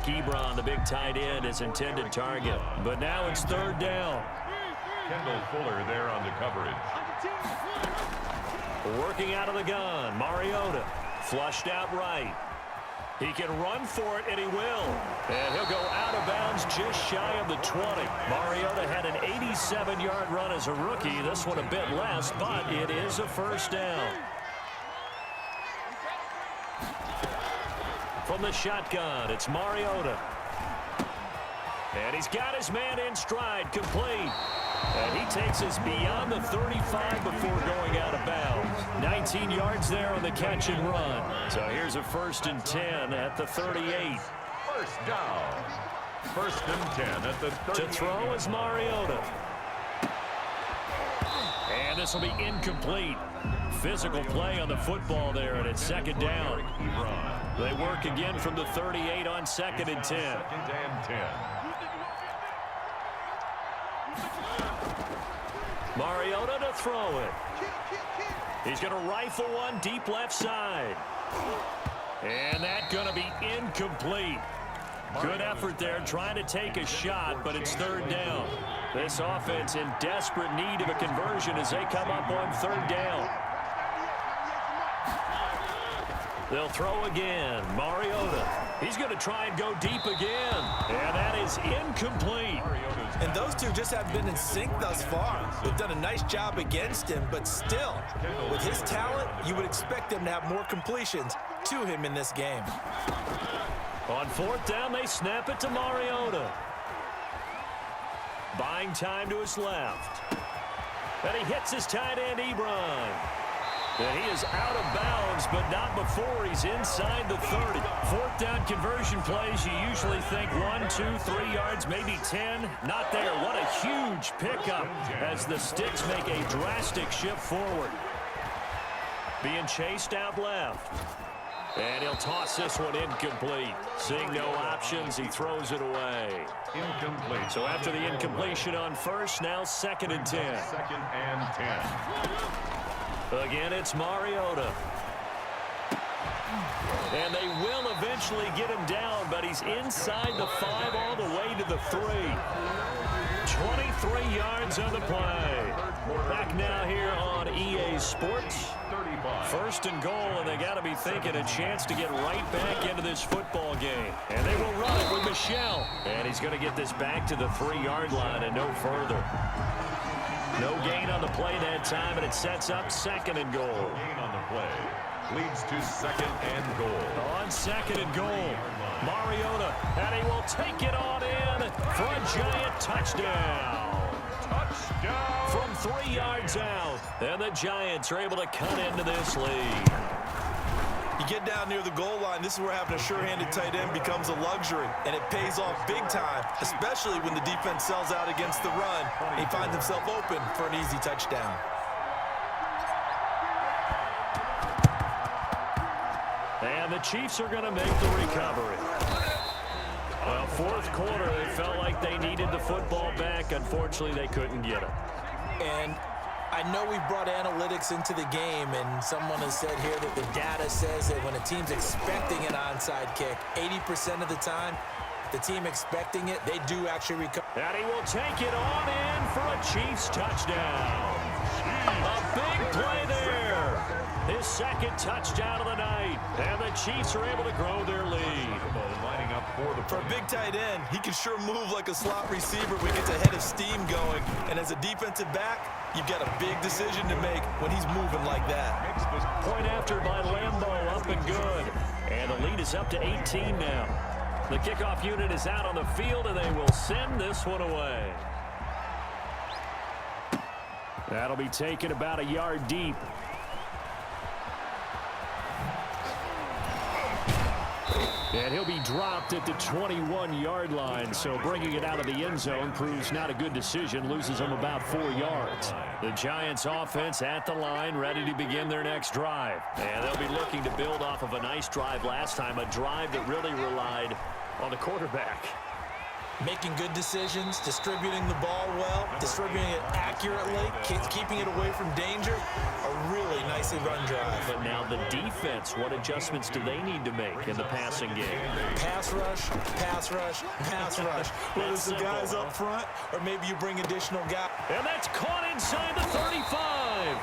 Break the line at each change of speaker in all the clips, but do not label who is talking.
Eric Ebron, the big tight end, his intended target. But now it's third down.
Kendall Fuller there on the coverage.
Working out of the gun, Mariota. Flushed out right. He can run for it, and he will. And he'll go out of bounds just shy of the 20. Mariota had an 87-yard run as a rookie. This one a bit less, but it is a first down. From the shotgun, it's Mariota. And he's got his man in stride, complete. And he takes us beyond the 35 before going out of bounds. 19 yards there on the catch and run. So here's a 1st and 10 at the 38.
First down. 1st and 10 at the 38.
To throw is Mariota. And this will be incomplete. Physical play on the football there, and it's 2nd down. They work again from the 38 on 2nd and 10.
2nd and 10.
Mariota to throw it. He's going to rifle one deep left side. And that's going to be incomplete. Good effort there trying to take a shot, but it's 3rd down. This offense in desperate need of a conversion as they come up on 3rd down. They'll throw again. Mariota. He's going to try and go deep again. And that is incomplete.
And those two just have been in sync thus far. They've done a nice job against him, but still, with his talent, you would expect him to have more completions to him in this game.
On 4th down, they snap it to Mariota. Buying time to his left. And he hits his tight end, Ebron. And he is out of bounds, but not before he's inside the 30. 4th down conversion plays, you usually think 1, 2, 3 yards, maybe 10. Not there. What a huge pickup as the Sticks make a drastic shift forward. Being chased out left. And he'll toss this one incomplete. Seeing no options, he throws it away.
Incomplete.
So after the incompletion on 1st, now 2nd and 10.
2nd and 10.
Again, it's Mariota. And they will eventually get him down, but he's inside the 5 all the way to the 3. 23 yards on the play. Back now here on EA Sports. 1st and goal, and they got to be thinking a chance to get right back into this football game. And they will run it with Michel. And he's going to get this back to the 3-yard line and no further. No gain on the play that time, and it sets up 2nd and goal.
No gain on the play. Leads to 2nd and goal.
On 2nd and goal, Mariota, and he will take it on in for a giant touchdown.
Touchdown!
From 3 yards out, and the Giants are able to cut into this lead.
You get down near the goal line, this is where having a sure-handed tight end becomes a luxury, and it pays off big time, especially when the defense sells out against the run, and he finds himself open for an easy touchdown.
And the Chiefs are going to make the recovery. Well, 4th quarter, they felt like they needed the football back. Unfortunately, they couldn't get it.
And I know we've brought analytics into the game, and someone has said here that the data says that when a team's expecting an onside kick, 80% of the time, the team expecting it, they do actually recover.
And he will take it on in for a Chiefs touchdown. A big play there. His 2nd touchdown of the night. And the Chiefs are able to grow their lead.
Lining up
for a big tight end, he can sure move like a slot receiver when he gets a head of steam going. And as a defensive back, you've got a big decision to make when he's moving like that.
Point after by Lambeau, up and good. And the lead is up to 18 now. The kickoff unit is out on the field, and they will send this one away. That'll be taken about a yard deep. And he'll be dropped at the 21-yard line, so bringing it out of the end zone proves not a good decision, loses them about 4 yards. The Giants offense at the line, ready to begin their next drive. And they'll be looking to build off of a nice drive last time, a drive that really relied on the quarterback.
Making good decisions, distributing the ball well, distributing it accurately, keeping it away from danger. A really nicely run drive.
But now the defense, what adjustments do they need to make in the passing game?
Pass rush, pass rush, pass rush. Whether it's the guys up front or maybe you bring additional guys.
And that's caught inside the 35.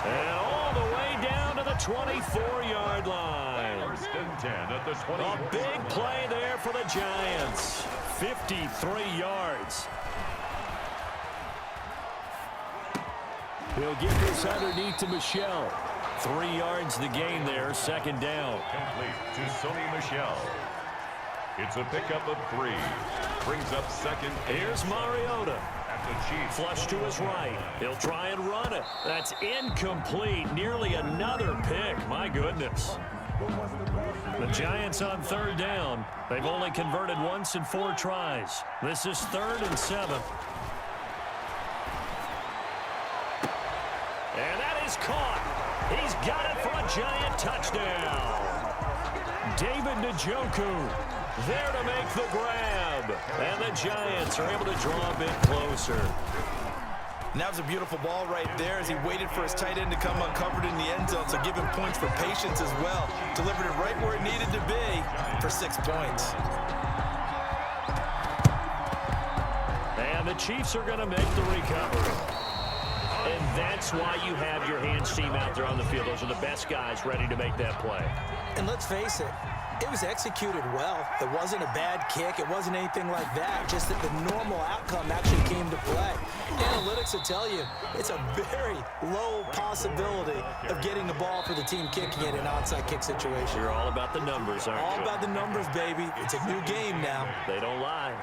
And all the way down to the 24-yard line.
First and 10 at the 20.
A big play there for the Giants. 53 yards. He'll get this underneath to Michel. 3 yards the gain there, second down.
Complete to Sony Michel. It's a pickup of 3. Brings up second.
Here's Mariota.
At the Chiefs.
Flush to his right. He'll try and run it. That's incomplete. Nearly another pick. My goodness. The Giants on third down. They've only converted once in 4 tries. This is 3rd and 7. And that is caught. He's got it for a Giant touchdown. David Njoku there to make the grab. And the Giants are able to draw a bit closer.
And that was a beautiful ball right there as he waited for his tight end to come uncovered in the end zone. So give him points for patience as well. Delivered it right where it needed to be for 6 points.
And the Chiefs are going to make the recovery. And that's why you have your hands team out there on the field. Those are the best guys ready to make that play.
And let's face it, it was executed well. It wasn't a bad kick. It wasn't anything like that. Just that the normal outcome actually came to play. Analytics will tell you it's a very low possibility of getting the ball for the team kicking it in an onside kick situation.
You're all about the numbers, aren't you?
All about the numbers, baby. It's a new game now.
They don't lie.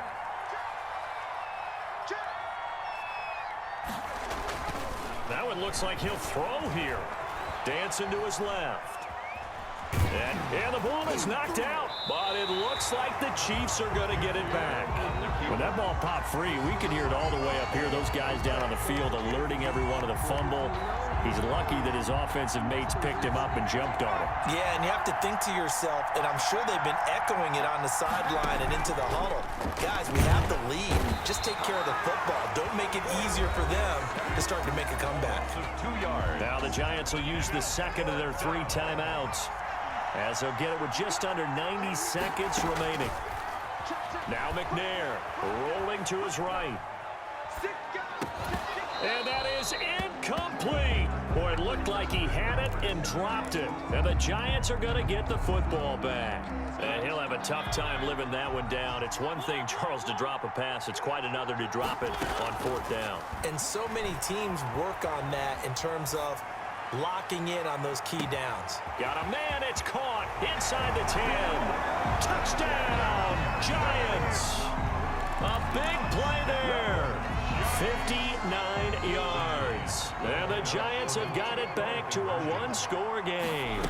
Now it looks like he'll throw here. Dancing to his left. And the ball is knocked out, but it looks like the Chiefs are going to get it back. When that ball popped free, we could hear it all the way up here. Those guys down on the field alerting everyone of the fumble. He's lucky that his offensive mates picked him up and jumped on him.
Yeah, and you have to think to yourself, and I'm sure they've been echoing it on the sideline and into the huddle. Guys, we have the lead. Just take care of the football. Don't make it easier for them to start to make a comeback.
2 yards.
Now the Giants will use the second of their 3 timeouts, as they'll get it with just under 90 seconds remaining. Now McNair rolling to his right. And that is incomplete. Boy, it looked like he had it and dropped it. And the Giants are going to get the football back. And he'll have a tough time living that one down. It's one thing, Charles, to drop a pass. It's quite another to drop it on 4th down. And so many teams work on that in terms of locking in on those key downs. Got a man, it's caught inside the 10. Touchdown, Giants. A big play there. 59 yards. And the Giants have got it back to a 1-score game.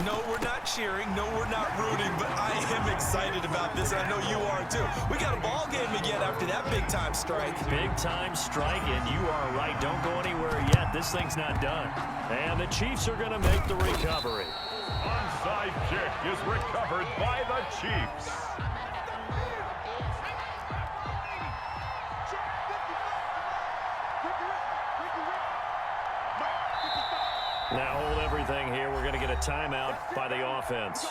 No, we're not cheering. No, we're not rooting, but I am excited about this. I know you are too. We got a ball game again after that big-time strike.
Big-time strike, and you are right. Don't go anywhere yet. This thing's not done. And the Chiefs are going to make the recovery.
Onside kick is recovered by the Chiefs.
Now hold everything here. We're going to get a timeout by the offense,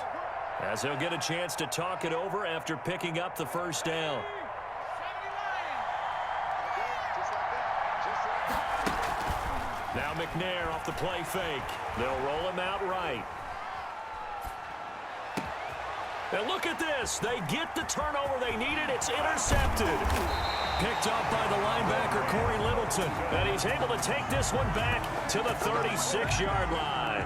as they'll get a chance to talk it over after picking up the first down. Now McNair off the play fake. They'll roll him out right. And look at this. They get the turnover they needed. It's intercepted. Picked up by the linebacker, Corey Littleton. And he's able to take this one back to the 36-yard line.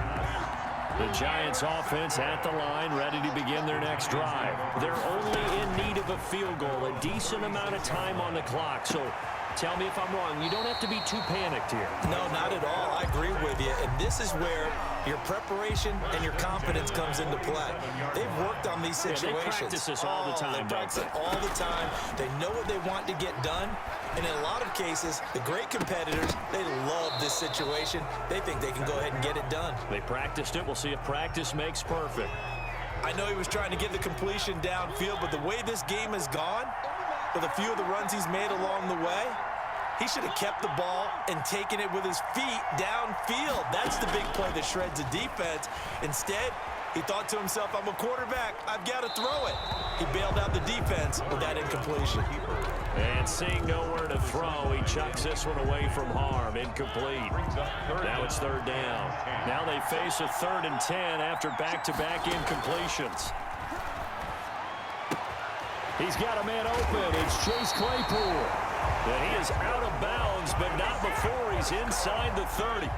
The Giants offense at the line, ready to begin their next drive. They're only in need of a field goal, a decent amount of time on the clock. So tell me if I'm wrong. You don't have to be too panicked here.
No, not at all. I agree with you. And this is where your preparation and your confidence comes into play. They've worked on these situations.
Yeah, they practice this all the time.
They practice it all the time. They know what they want to get done. And in a lot of cases, the great competitors, they love this situation. They think they can go ahead and get it done.
They practiced it. We'll see if practice makes perfect.
I know he was trying to get the completion downfield, but the way this game has gone, with a few of the runs he's made along the way, he should have kept the ball and taken it with his feet downfield. That's the big play that shreds a defense. Instead, he thought to himself, I'm a quarterback, I've got to throw it. He bailed out the defense with that incompletion.
And seeing nowhere to throw, he chucks this one away from harm. Incomplete. Now it's third down. Now they face a 3rd and 10 after back-to-back incompletions. He's got a man open. It's Chase Claypool. And he is out of bounds, but not before he's inside the 30.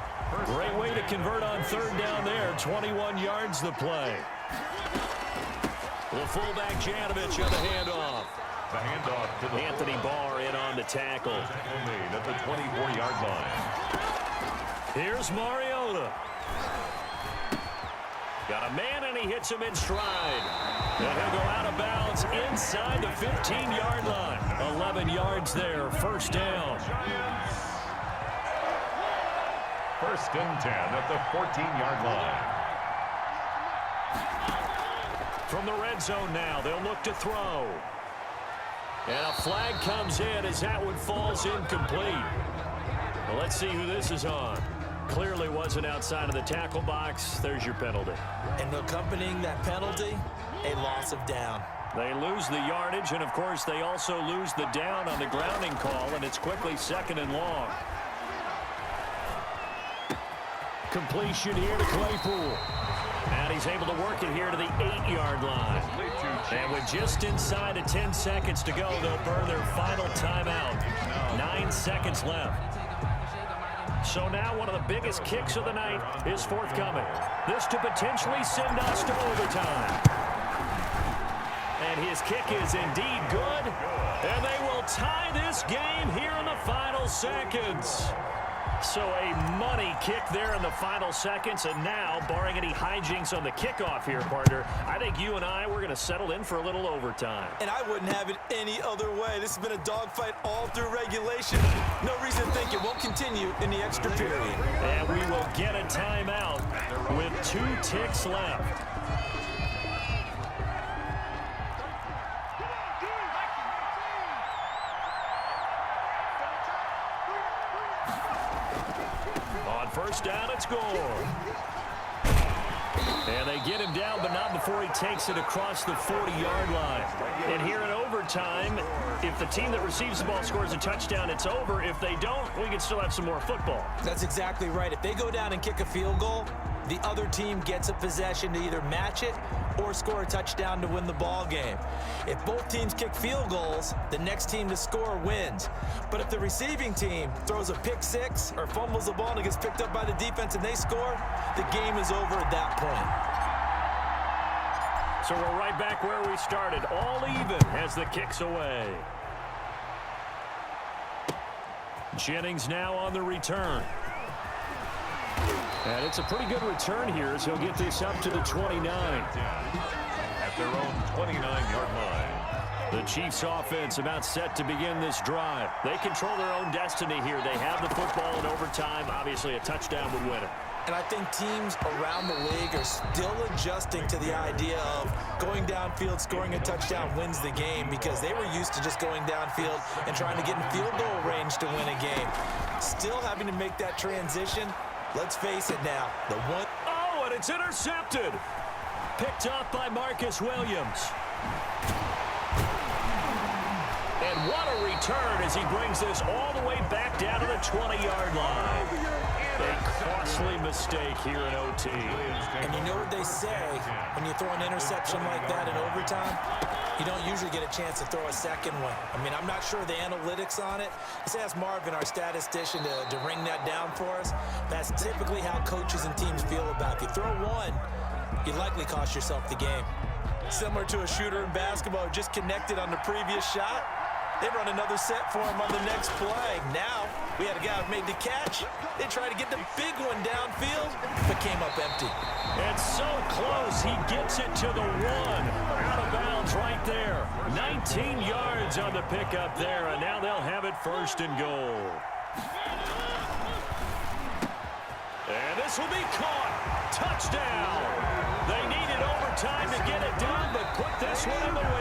Great way to convert on 3rd down there. 21 yards the play. The fullback Janovich on the handoff.
The handoff to the
Anthony Barr in on the tackle.
made at the 24-yard line.
Here's Mariota. Got a man, and he hits him in stride. And he'll go out of bounds inside the 15-yard line. 11 yards there, 1st down.
1st and 10 at the 14-yard line.
From the red zone now, they'll look to throw. And a flag comes in as that one falls incomplete. Well, let's see who this is on. Clearly wasn't outside of the tackle box. There's your penalty.
And accompanying that penalty, a loss of down.
They lose the yardage, and, of course, they also lose the down on the grounding call, and it's quickly 2nd and long. Completion here to Claypool. And he's able to work it here to the 8-yard line. And with just inside of 10 seconds to go, they'll burn their final timeout. 9 seconds left. So now one of the biggest kicks of the night is forthcoming. This to potentially send us to overtime. And his kick is indeed good. And they will tie this game here in the final seconds. So a money kick there in the final seconds. And now, barring any hijinks on the kickoff here, partner, I think you and we're going to settle in for a little overtime.
And I wouldn't have it any other way. This has been a dogfight all through regulation. No reason to think it won't continue in the extra period.
And we will get a timeout with 2 ticks left. On 1st down, it's score. And they get him down, but not before he takes it across the 40-yard line. And here in overtime, if the team that receives the ball scores a touchdown, it's over. If they don't, we can still have some more football.
That's exactly right. If they go down and kick a field goal, the other team gets a possession to either match it or score a touchdown to win the ball game. If both teams kick field goals, the next team to score wins. But if the receiving team throws a pick six or fumbles the ball and it gets picked up by the defense and they score, the game is over at that point.
So we're right back where we started, all even as the kick's away. Jennings now on the return. And it's a pretty good return here as he'll get this up to the 29.
At their own 29-yard line.
The Chiefs offense about set to begin this drive. They control their own destiny here. They have the football in overtime. Obviously, a touchdown would win it.
And I think teams around the league are still adjusting to the idea of going downfield, scoring a touchdown wins the game, because they were used to just going downfield and trying to get in field goal range to win a game. Still having to make that transition. Let's face it now. The one.
Oh, and it's intercepted. Picked off by Marcus Williams. And what a return as he brings this all the way back down to the 20-yard line. A costly mistake here in OT.
And you know what they say, when you throw an interception like that in overtime, you don't usually get a chance to throw a second one. I mean, I'm not sure the analytics on it. Let's ask Marvin, our statistician, to ring that down for us. That's typically how coaches and teams feel about it. If you throw one, you likely cost yourself the game. Similar to a shooter in basketball who just connected on the previous shot. They run another set for him on the next play. Now, we had a guy who made the catch. They tried to get the big one downfield, but came up empty.
And so close, he gets it to the 1. Out of bounds right there. 19 yards on the pickup there, and now they'll have it 1st and goal. And this will be caught. Touchdown. They needed overtime to get it done, but put this one in the